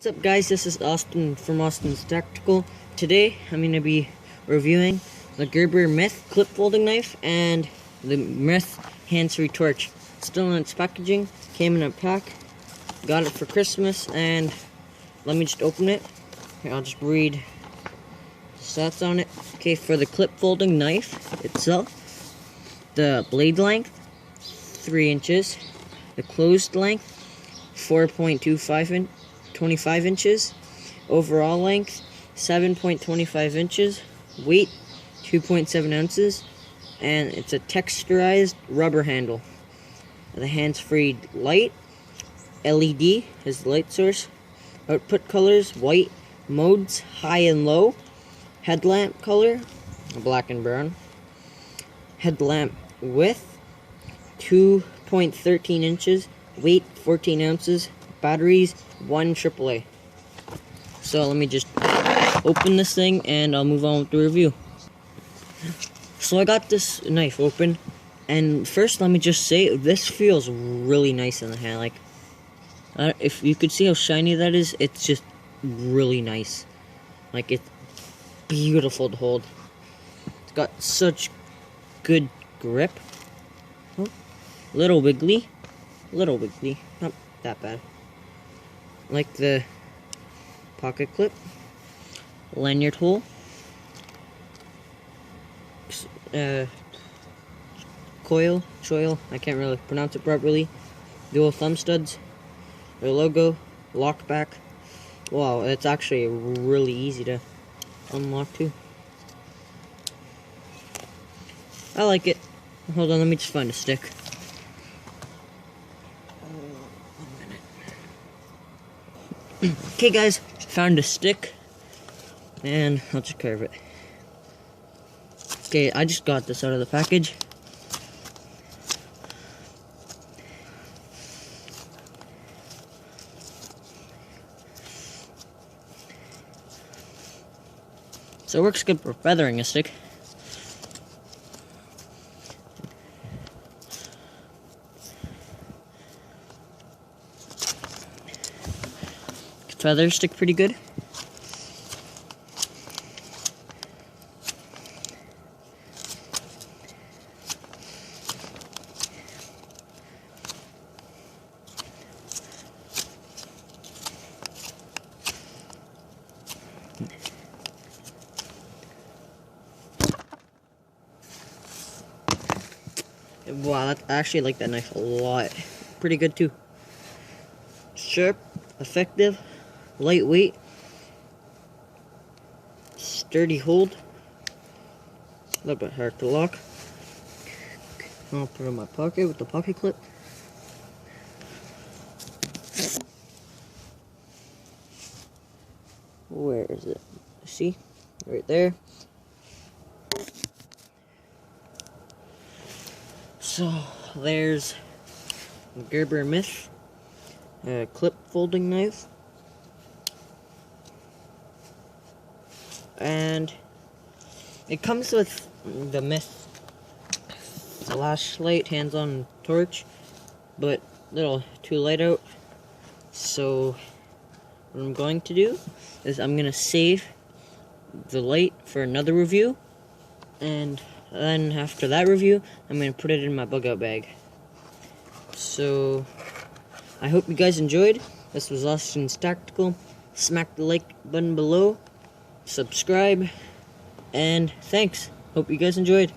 What's up guys, this is Austin from Austin's Tactical. Today I'm going to be reviewing the Gerber Myth clip folding knife and the Myth hands-free torch. Still in its packaging, came in a pack, got it for Christmas, and let me just open it. Here, I'll just read the stats on it. Okay, for the clip folding knife itself, the blade length 3 inches, the closed length 4.25 inches, overall length 7.25 inches, weight 2.7 ounces, and it's a texturized rubber handle. The hands-free light, LED is the light source. Output colors, white. Modes, high and low. Headlamp color, black and brown. Headlamp width, 2.13 inches. Weight, 14 ounces. Batteries, 1 AAA. So let me just open this thing and I'll move on with the review. So I got this knife open, and first let me just say, this feels really nice in the hand. Like, if you could see how shiny that is, it's just really nice. Like, it's beautiful to hold. It's got such good grip. Oh, little wiggly, not that bad. Like the pocket clip, lanyard hole, choil, I can't really pronounce it properly, dual thumb studs, their logo, lock back. Wow, it's actually really easy to unlock too. I like it. Hold on, let me just find a stick. Okay guys, found a stick, and I'll just carve it. Okay, I just got this out of the package. So it works good for feathering a stick. Feather stick pretty good. Wow, I actually like that knife a lot. Pretty good too. Sharp, effective, lightweight, sturdy hold, a little bit hard to lock. I'll put it in my pocket with the pocket clip. Where is it? See? Right there. So, there's Gerber Myth clip folding knife. And it comes with the Myth flashlight, hands-on torch, but a little too light out. So what I'm going to do is I'm going to save the light for another review, and then after that review, I'm going to put it in my bug out bag. So I hope you guys enjoyed. This was Austin's Tactical. Smack the like button below, subscribe, and thanks. Hope you guys enjoyed.